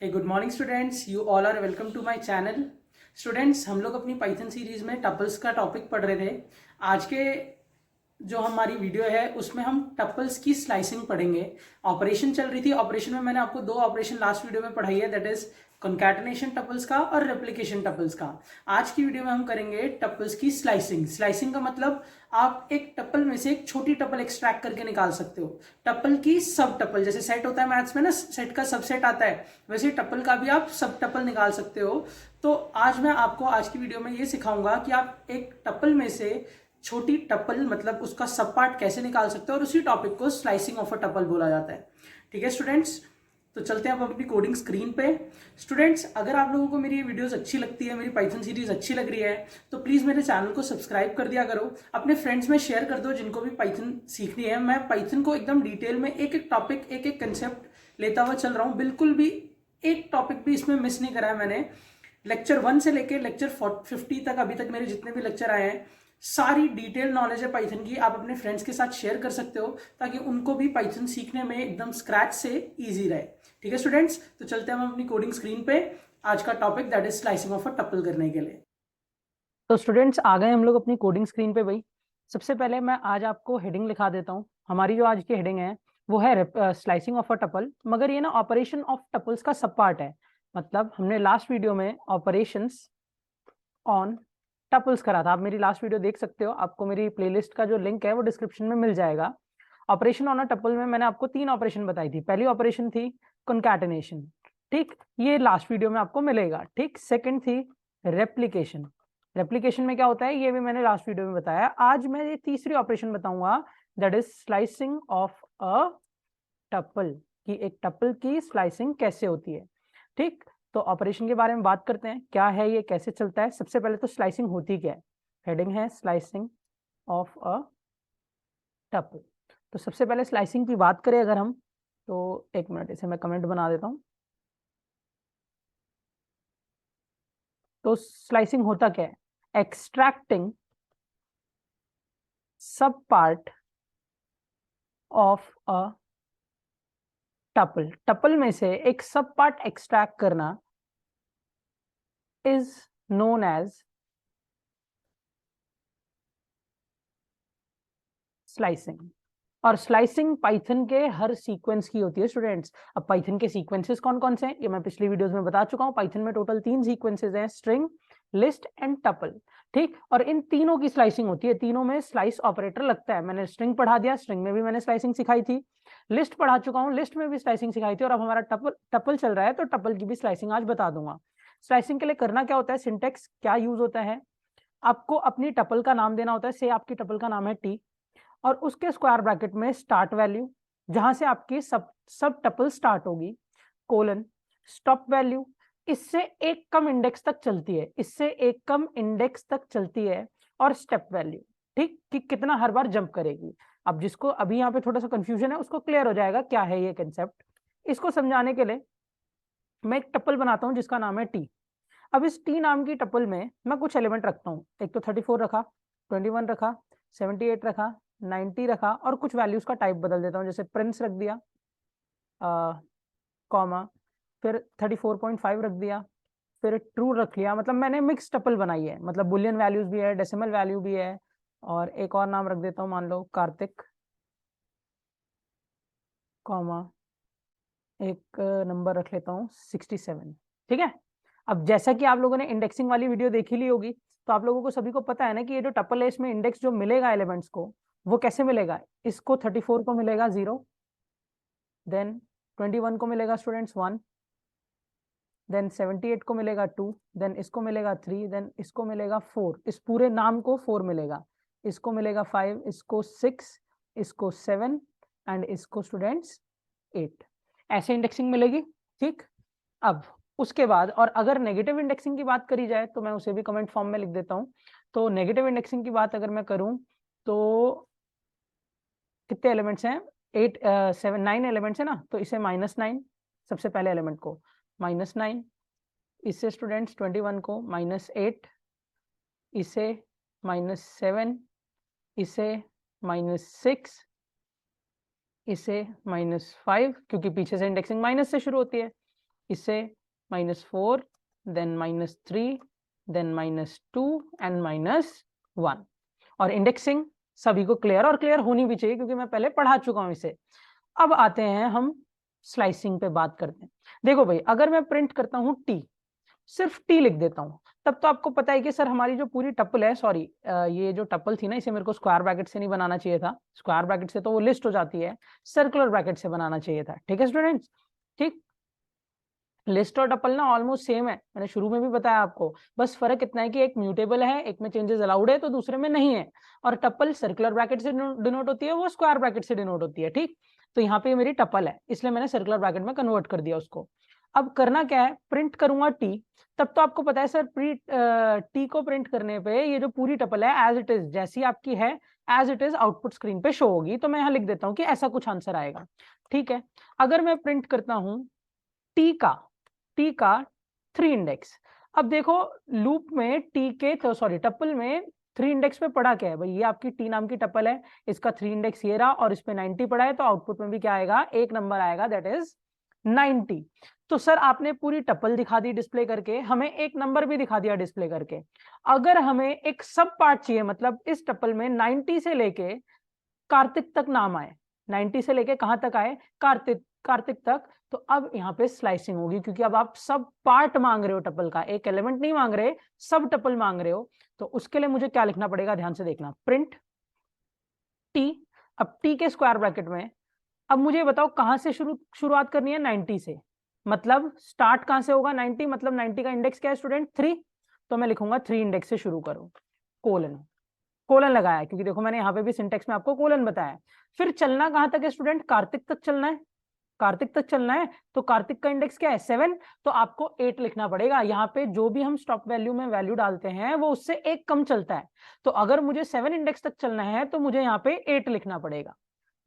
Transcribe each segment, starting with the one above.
Hey, good morning students. You all are welcome to my channel. Students, हम लोग अपनी Python series में tuples का टॉपिक पढ़ रहे थे। आज के जो हमारी वीडियो है उसमें हम टपल्स की स्लाइसिंग पढ़ेंगे। ऑपरेशन चल रही थी। ऑपरेशन में मैंने आपको दो ऑपरेशन लास्ट वीडियो में पढ़ाई है, दैट इज कंकैटिनेशन टपल्स का और रेप्लिकेशन टपल्स का। आज की वीडियो में हम करेंगे टपल्स की स्लाइसिंग। स्लाइसिंग का मतलब आप एक टपल में से एक छोटी टपल एक्सट्रैक्ट करके निकाल सकते हो। टपल की सब टपल, जैसे सेट होता है मैथ्स में ना, सेट का सबसेट आता है, वैसे टपल का भी आप सब टपल निकाल सकते हो। तो आज मैं आपको आज की वीडियो में ये सिखाऊंगा कि आप एक टपल में से छोटी टपल मतलब उसका सब पार्ट कैसे निकाल सकते हो, और उसी टॉपिक को स्लाइसिंग ऑफ अ टपल बोला जाता है। ठीक है स्टूडेंट्स, तो चलते हैं अब अपनी कोडिंग स्क्रीन पे। स्टूडेंट्स, अगर आप लोगों को मेरी ये वीडियोस अच्छी लगती है, मेरी पाइथन सीरीज अच्छी लग रही है, तो प्लीज़ मेरे चैनल को सब्सक्राइब कर दिया करो। अपने फ्रेंड्स में शेयर कर दो जिनको भी पाइथन सीखनी है। मैं पाइथन को एकदम डिटेल में एक एक टॉपिक, एक एक कंसेप्ट लेता हुआ चल रहा हूँ। बिल्कुल भी एक टॉपिक भी इसमें मिस नहीं करा है मैंने। लेक्चर 1 से लेके लेक्चर 50 तक अभी तक मेरे जितने भी लेक्चर आए हैं, सारी डिटेल नॉलेज है पाइथन की। आप अपने फ्रेंड्स के साथ शेयर कर सकते हो ताकि उनको भी पाइथन सीखने में एकदम स्क्रैच से इजी रहे। ठीक है स्टूडेंट्स, तो चलते हैं हम अपनी कोडिंग स्क्रीन पे आज का topic that is slicing of a tuple करने के लिए। तो स्टूडेंट्स, आ गए हम लोग अपनी कोडिंग स्क्रीन पे भाई। सबसे पहले मैं आज आपको हेडिंग लिखा देता हूँ। हमारी जो आज की हेडिंग है वो है स्लाइसिंग ऑफ अ टपल, मगर ये ना ऑपरेशन ऑफ टपल्स का सब पार्ट है। मतलब हमने लास्ट वीडियो में ऑपरेशंस ऑन टपल्स करा था। आप मेरी लास्ट वीडियो देख सकते हो, आपको मेरी प्लेलिस्ट का जो लिंक है वो डिस्क्रिप्शन में मिल जाएगा। ऑपरेशन ऑन अ टपल में मैंने आपको 3 ऑपरेशन बताई थी। पहली ऑपरेशन थी कॉन्कैटिनेशन, ठीक, ये लास्ट वीडियो में आपको मिलेगा। ठीक, सेकंड थी रेप्लिकेशन। रेप्लिकेशन में क्या होता है ये भी मैंने लास्ट वीडियो में बताया। आज मैं ये तीसरी ऑपरेशन बताऊंगा, that is slicing of a tuple, कि एक टपल की स्लाइसिंग कैसे होती है। ठीक, तो ऑपरेशन के बारे में बात करते हैं, क्या है ये, कैसे चलता है। सबसे पहले तो स्लाइसिंग होती क्या है। हेडिंग है स्लाइसिंग ऑफ अ टपल। तो सबसे पहले स्लाइसिंग की बात करें अगर हम, तो एक मिनट, इसे मैं कमेंट बना देता हूं। तो स्लाइसिंग होता क्या है, एक्सट्रैक्टिंग सब part of a tuple. Tuple में से एक सब पार्ट एक्सट्रैक्ट करना इज नोन एज स्लाइसिंग। और स्लाइसिंग पाइथन के हर सीक्वेंस की होती है स्टूडेंट्स। अब पाइथन के सीक्वेंसेस कौन कौन से हैं ये मैं पिछली वीडियोस में बता चुका हूं। पाइथन में टोटल 3 सीक्वेंसेस हैं, स्ट्रिंग, लिस्ट एंड टपल। ठीक, और इन तीनों की स्लाइसिंग होती है। तीनों में स्लाइस ऑपरेटर लगता है। मैंने स्ट्रिंग पढ़ा दिया, स्ट्रिंग में भी मैंने स्लाइसिंग सिखाई थी। लिस्ट पढ़ा चुका हूं, लिस्ट में भी स्लाइसिंग सिखाई थी। और अब हमारा टपल टपल चल रहा है, तो टपल की भी स्लाइसिंग आज बता दूंगा। स्लाइसिंग के लिए करना क्या होता है, सिंटेक्स क्या यूज होता है, आपको अपनी टपल का नाम देना होता है। से आपकी टपल का नाम है टी, और उसके स्क्वायर ब्रैकेट में स्टार्ट वैल्यू, जहां से आपकी सब सब टपल स्टार्ट होगी, कोलन, स्टॉप वैल्यू, इससे एक कम इंडेक्स तक चलती है, इससे एक कम इंडेक्स तक चलती है, और स्टेप वैल्यू, ठीक, कि कितना हर बार जंप करेगी। अब जिसको अभी यहाँ पे थोड़ा सा कंफ्यूजन है उसको क्लियर हो जाएगा क्या है ये कंसेप्ट। इसको समझाने के लिए मैं एक टपल बनाता हूँ जिसका नाम है टी। अब इस टी नाम की टपल में मैं कुछ एलिमेंट रखता हूँ। एक तो 34 रखा, 21 रखा, 78 रखा, 90 रखा, और कुछ वैल्यूज का टाइप बदल देता हूँ, जैसे प्रिंस रख दिया, कॉमा, फिर 34.5 रख दिया, फिर ट्रू रख लिया। मतलब मैंने मिक्स टपल बनाई है, मतलब बुलियन वैल्यूज भी है, डेसिमल वैल्यू भी है। और एक और नाम रख देता हूँ, मान लो कार्तिक, कॉमा, एक नंबर रख लेता हूँ 67। ठीक है। अब जैसा कि आप लोगों ने इंडेक्सिंग वाली वीडियो देखी ली होगी, तो आप लोगों को सभी को पता है ना कि ये जो टपल है इसमें इंडेक्स जो मिलेगा एलिमेंट्स को, वो कैसे मिलेगा। इसको 34 को मिलेगा 0, देन 21 को मिलेगा स्टूडेंट्स 1, देन 78 को मिलेगा 2, देन इसको मिलेगा 3, देन इसको मिलेगा 4, इस पूरे नाम को 4 मिलेगा, इसको मिलेगा 5, इसको 6, इसको 7, एंड इसको स्टूडेंट्स 8। ऐसे इंडेक्सिंग मिलेगी। ठीक, अब उसके बाद, और अगर नेगेटिव इंडेक्सिंग की बात करी जाए तो मैं उसे भी कमेंट फॉर्म में लिख देता हूं। तो नेगेटिव इंडेक्सिंग की बात अगर मैं करूं, तो कितने एलिमेंट्स हैं, 8 7 9 एलिमेंट्स है ना, तो इसे -9, सबसे पहले एलिमेंट को -9, इससे स्टूडेंट्स 21 को -8, इसे -7, इसे -6, इसे -5, क्योंकि पीछे से इंडेक्सिंग माइनस से शुरू होती है, इससे -4, देन -3, देन -2 एंड -1। और इंडेक्सिंग सभी को क्लियर और क्लियर होनी भी चाहिए क्योंकि मैं पहले पढ़ा चुका हूं इसे। अब आते हैं हम स्लाइसिंग पे बात करते हैं। देखो भाई, अगर मैं प्रिंट करता हूं टी, सिर्फ टी लिख देता हूं, तब तो आपको पता है कि सर हमारी जो पूरी टपल है, सॉरी ये जो टपल थी ना, इसे मेरे को स्क्वायर ब्रैकेट से नहीं बनाना चाहिए था, स्क्वायर ब्रैकेट से तो वो लिस्ट हो जाती है, सर्कुलर ब्रैकेट से बनाना चाहिए था। ठीक है स्टूडेंट्स, ठीक। लिस्ट और टपल ना ऑलमोस्ट सेम है, मैंने शुरू में भी बताया आपको, बस फर्क इतना है कि एक म्यूटेबल है, एक में चेंजेस अलाउड है तो दूसरे में नहीं है। और टपल सर्कुलर ब्रैकेट से डिनोट होती है, वो स्क्वायर ब्रैकेट से डिनोट होती है। ठीक, तो यहाँ पे मेरी टपल है, इसलिए मैंने सर्कुलर ब्रैकेट में कन्वर्ट कर दिया उसको। अब करना क्या है, प्रिंट करूंगा टी, तब तो आपको पता है सर टी को प्रिंट करने पे ये जो पूरी टपल है एज इट इज, जैसी आपकी है as it is output screen पे शो होगी। तो मैं यहाँ लिख देता हूँ कि ऐसा कुछ आंसर आएगा। ठीक है, अगर मैं प्रिंट करता हूँ टी का 3 इंडेक्स, अब देखो लूप में टी के तो सॉरी टपल में 3 इंडेक्स पे पड़ा क्या है भाई, ये आपकी टी नाम की टपल है, इसका 3 इंडेक्स ये रहा और इस पे 90 पड़ा है, तो आउटपुट में भी क्या आएगा, एक नंबर आएगा, दैट इज 90। तो सर आपने पूरी टपल दिखा दी डिस्प्ले करके, हमें एक नंबर भी दिखा दिया डिस्प्ले करके। अगर हमें एक सब पार्ट चाहिए, मतलब इस टपल में 90 से लेके कार्तिक तक नाम आए, 90 से लेके कहां तक आए, कार्तिक तक, तो अब यहाँ पे स्लाइसिंग होगी, क्योंकि अब आप सब पार्ट मांग रहे हो टपल का, एक एलिमेंट नहीं मांग रहे, सब टपल मांग रहे हो। तो उसके लिए मुझे क्या लिखना पड़ेगा, ध्यान से देखना, प्रिंट टी। अब टी के स्क्वायर ब्रैकेट में, अब मुझे बताओ कहां से शुरुआत करनी है, 90 से, मतलब स्टार्ट कहां से होगा, 90, मतलब 90 का इंडेक्स क्या है स्टूडेंट, 3। तो मैं लिखूंगा 3 इंडेक्स से शुरू करो, कोलन, कोलन लगाया है, क्योंकि देखो मैंने यहाँ पे भी सिंटेक्स में आपको कोलन बताया। फिर चलना कहां तक है स्टूडेंट, कार्तिक तक चलना है, कार्तिक तक चलना है, तो कार्तिक का इंडेक्स क्या है, 7, तो आपको 8 लिखना पड़ेगा। यहाँ पे जो भी हम स्टॉप वैल्यू में वैल्यू डालते हैं वो उससे एक कम चलता है, तो अगर मुझे 7 इंडेक्स तक चलना है तो मुझे यहाँ पे 8 लिखना पड़ेगा।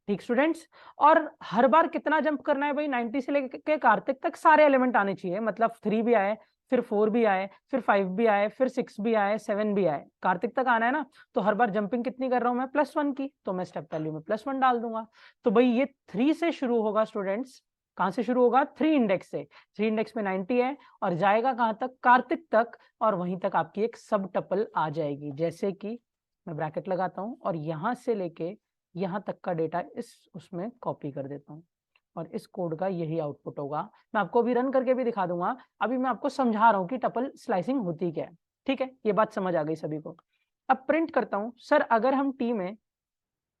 ठीक स्टूडेंट्स, और हर बार कितना जंप करना है भाई, 90 से लेके कार्तिक तक सारे एलिमेंट आने चाहिए, मतलब 3 भी आए, फिर 4 भी आए, फिर 5 भी आए, फिर 6 भी आए, 7 भी आए, कार्तिक तक आना है ना। तो हर बार जंपिंग कितनी कर रहा हूं मैं, +1 की, तो मैं स्टेप वैल्यू में +1 डाल दूंगा। तो भाई ये 3 से शुरू होगा स्टूडेंट्स, कहां से शुरू होगा, 3 इंडेक्स से, 3 इंडेक्स में 90 है, और जाएगा कहां तक, कार्तिक तक, और वहीं तक आपकी एक सब टपल आ जाएगी। जैसे कि मैं ब्रैकेट लगाता हूं और यहां से लेके यहाँ तक का डेटा इस उसमें कॉपी कर देता हूँ, और इस कोड का यही आउटपुट होगा। मैं आपको अभी रन करके भी दिखा दूंगा, अभी मैं आपको समझा रहा हूँ कि टपल स्लाइसिंग होती क्या है। ठीक है, ये बात समझ आ गई सभी को। अब प्रिंट करता हूँ, सर अगर हम टी में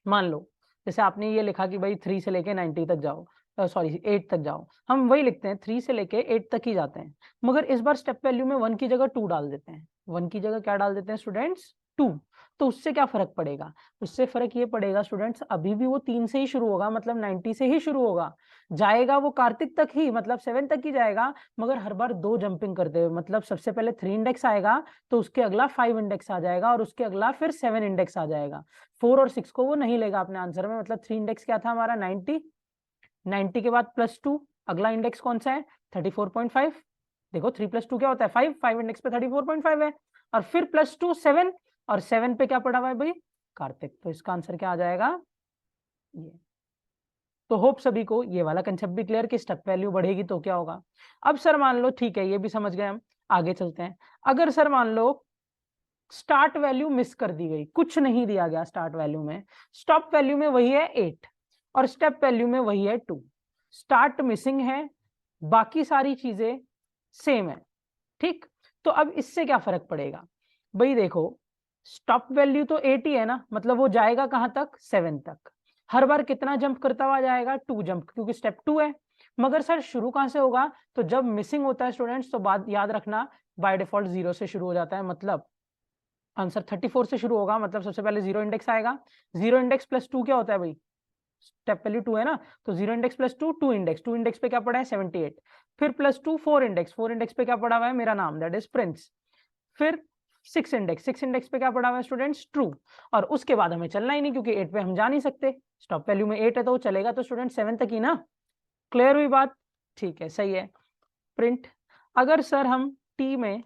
मान लो, जैसे आपने ये लिखा कि भाई 3 से लेके 90 तक जाओ, सॉरी 8 तक जाओ, हम वही लिखते हैं, 3 से लेके 8 तक ही जाते हैं, मगर इस बार स्टेप वैल्यू में 1 की जगह 2 डाल देते हैं। 1 की जगह क्या डाल देते हैं स्टूडेंट्स, 2। तो उससे क्या फर्क पड़ेगा, उससे फर्क ये पड़ेगा स्टूडेंट्स, अभी भी वो 3 से ही शुरू होगा, मतलब 90 से ही शुरू होगा, जाएगा वो कार्तिक तक ही, मतलब 7 तक ही जाएगा, मगर हर बार 2 जंपिंग करते हुए, मतलब सबसे पहले 3 इंडेक्स आएगा, तो उसके अगला 5 इंडेक्स आ जाएगा, और उसके अगला फिर 7 इंडेक्स आ जाएगा। 4 और 6 को वो नहीं लेगा अपने आंसर में, मतलब 3 इंडेक्स क्या था हमारा, 90, 90 के बाद +2, अगला इंडेक्स कौन सा है, 34.5, देखो 3 + 2 क्या होता है, 5, 5 इंडेक्स पे 34.5 है, और फिर +2 7, और 7 पे क्या पड़ा हुआ है भाई, कार्तिक। तो इसका आंसर क्या आ जाएगा, ये। तो होप सभी को ये वाला कंसेप्ट भी क्लियर कि स्टेप वैल्यू बढ़ेगी तो क्या होगा। अब सर मान लो, ठीक है ये भी समझ गए हम, आगे चलते हैं। अगर सर मान लो स्टार्ट वैल्यू मिस कर दी गई, कुछ नहीं दिया गया स्टार्ट वैल्यू में, स्टॉप वैल्यू में वही है 8 और स्टेप वैल्यू में वही है 2, स्टार्ट मिसिंग है, बाकी सारी चीजें सेम है। ठीक, तो अब इससे क्या फर्क पड़ेगा भाई, देखो स्टॉप वैल्यू तो 8 ही है ना, मतलब वो जाएगा कहां तक, 7 तक, हर बार कितना जंप करता हुआ जाएगा, 2 जंप, क्योंकि स्टेप 2 है। मगर सर शुरू कहां से होगा, तो जब मिसिंग होता है स्टूडेंट्स, तो बात याद रखना, बाय डिफॉल्ट 0 से शुरू हो जाता है, मतलब आंसर 34 से शुरू होगा, मतलब सबसे पहले 0 इंडेक्स आएगा, 0 इंडेक्स +2 क्या होता है भाई, स्टेप वैल्यू 2 है ना, तो 0 इंडेक्स +2, 2 इंडेक्स, 2 इंडेक्स पे क्या पड़ा है, 78, फिर +2 4 इंडेक्स, 4 इंडेक्स पे क्या पड़ा हुआ है, मेरा नाम, दैट इज प्रिंस, फिर 6 इंडेक्स, 6 इंडेक्स पे क्या पड़ा हुआ है स्टूडेंट्स, ट्रू, और उसके बाद हमें चलना ही नहीं, क्योंकि 8 पे हम जा नहीं सकते, स्टॉप वैल्यू में 8 है तो वो चलेगा तो स्टूडेंट 7 तक ही ना। क्लियर हुई बात, ठीक है सही है। प्रिंट, अगर सर हम टी में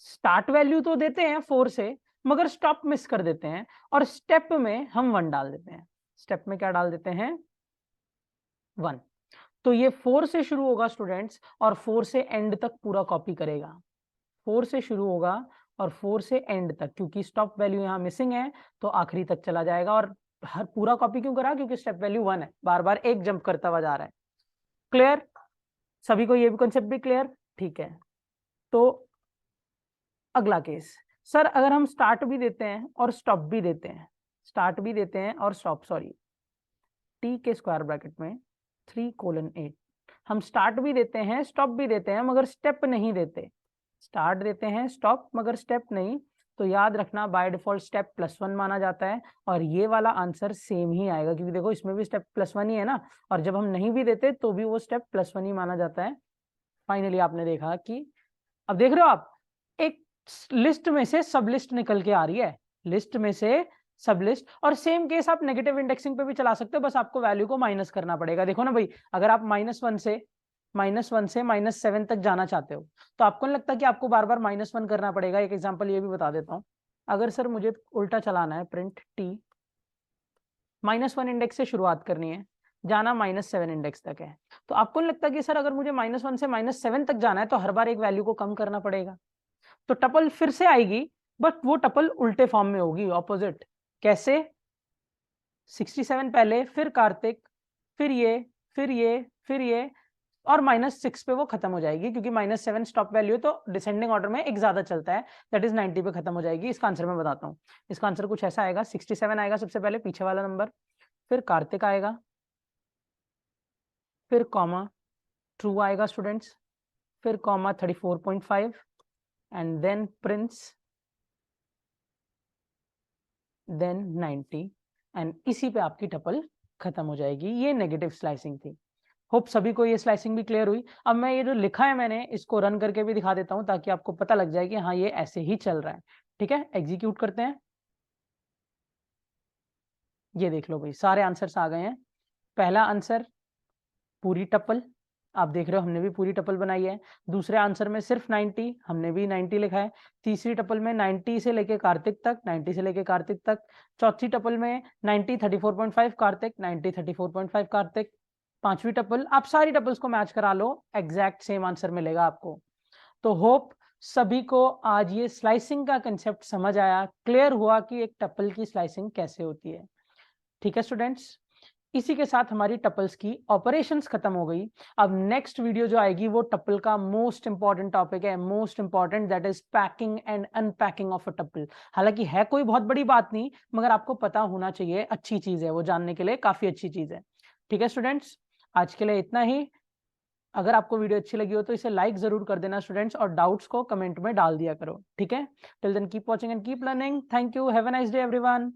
स्टार्ट वैल्यू तो देते हैं 4 से, मगर स्टॉप मिस कर देते हैं, और स्टेप में हम 1 डाल देते हैं, स्टेप में क्या डाल देते हैं, 1, तो ये 4 से शुरू होगा स्टूडेंट्स और 4 से एंड तक पूरा कॉपी करेगा। 4 से शुरू होगा और 4 से एंड तक, क्योंकि स्टॉप वैल्यू यहाँ मिसिंग है तो आखिरी तक चला जाएगा। और हर पूरा कॉपी क्यों करा? क्योंकि स्टेप वैल्यू 1 है, बार बार एक जंप करता हुआ जा रहा है। क्लियर? सभी को ये भी कॉन्सेप्ट भी क्लियर? ठीक है। तो अगला केस, सर अगर हम स्टार्ट भी देते हैं और स्टॉप भी देते हैं, स्टार्ट भी देते हैं और स्टॉप, सॉरी टी के स्क्वायर ब्रैकेट में 3:8, हम स्टार्ट भी देते हैं स्टॉप भी देते हैं मगर स्टेप नहीं देते, स्टार्ट देते हैं स्टॉप मगर स्टेप नहीं, तो याद रखना बाय डिफॉल्ट स्टेप +1 माना जाता है और ये वाला आंसर सेम ही आएगा, क्योंकि देखो इसमें भी स्टेप +1 ही है ना, और जब हम नहीं भी देते तो भी वो स्टेप +1 ही माना जाता है। फाइनली आपने देखा कि अब देख रहे हो आप, एक लिस्ट में से सब लिस्ट निकल के आ रही है, लिस्ट में से सब लिस्ट। और सेम केस आप नेगेटिव इंडेक्सिंग पे भी चला सकते हो, बस आपको वैल्यू को माइनस करना पड़ेगा। देखो ना भाई, अगर आप -1 से -7 तक जाना चाहते हो तो आपको नहीं लगता कि आपको बार बार -1 करना पड़ेगा? एक एग्जांपल ये भी बता देता हूं, अगर सर मुझे उल्टा चलाना है, प्रिंट टी, -1 इंडेक्स से शुरुआत करनी है, जाना -7 इंडेक्स तक है, तो आपको नहीं लगता कि सर अगर मुझे -1 से -7 तक जाना है तो हर बार एक वैल्यू को कम करना पड़ेगा? तो टपल फिर से आएगी, बट वो टपल उल्टे फॉर्म में होगी, ऑपोजिट। कैसे? 67 पहले, फिर कार्तिक, फिर ये, फिर ये, फिर ये, और -6 पे वो खत्म हो जाएगी, क्योंकि -7 स्टॉप वैल्यू तो डिसेंडिंग ऑर्डर में एक ज्यादा चलता है, दैट इज 90 पे खत्म हो जाएगी। इसका आंसर मैं बताता हूँ, इसका आंसर कुछ ऐसा आएगा, 67 आएगा सबसे पहले, पीछे वाला नंबर, फिर कार्तिक आएगा, फिर कॉमा ट्रू आएगा स्टूडेंट्स, फिर comma 34.5 and then Prince, then 90 and इसी पे आपकी टपल खत्म हो जाएगी। ये नेगेटिव स्लाइसिंग थी। होप सभी को ये स्लाइसिंग भी क्लियर हुई। अब मैं ये जो लिखा है मैंने इसको रन करके भी दिखा देता हूं ताकि आपको पता लग जाए कि हाँ ये ऐसे ही चल रहा है। ठीक है, एग्जीक्यूट करते हैं। ये देख लो भाई, सारे आंसर्स आ गए हैं। पहला आंसर पूरी टपल, आप देख रहे हो हमने भी पूरी टपल बनाई है। दूसरे आंसर में सिर्फ 90, हमने भी 90 लिखा है। तीसरी टपल में 90 से लेके कार्तिक तक, 90 से लेके कार्तिक तक। चौथी टपल में 90 34.5 कार्तिक, 90 34.5 कार्तिक। पांचवी टपल, आप सारी टपल्स को मैच करा लो, एग्जैक्ट सेम आंसर मिलेगा आपको। तो होप सभी को आज ये स्लाइसिंग का कंसेप्ट समझ आया, क्लियर हुआ कि एक टपल की स्लाइसिंग कैसे होती है। ठीक है स्टूडेंट्स, इसी के साथ हमारी टपल्स की ऑपरेशंस खत्म हो गई। अब नेक्स्ट वीडियो जो आएगी वो टपल का मोस्ट इंपॉर्टेंट टॉपिक है, most important, that is packing and unpacking of a tuple. हालांकि है कोई बहुत बड़ी बात नहीं, मगर आपको पता होना चाहिए, अच्छी चीज है वो, जानने के लिए काफी अच्छी चीज है। ठीक है स्टूडेंट्स, आज के लिए इतना ही। अगर आपको वीडियो अच्छी लगी हो तो इसे लाइक जरूर कर देना स्टूडेंट्स, और डाउट्स को कमेंट में डाल दिया करो। ठीक है, till then keep watching and keep learning. Thank you, have a nice day everyone.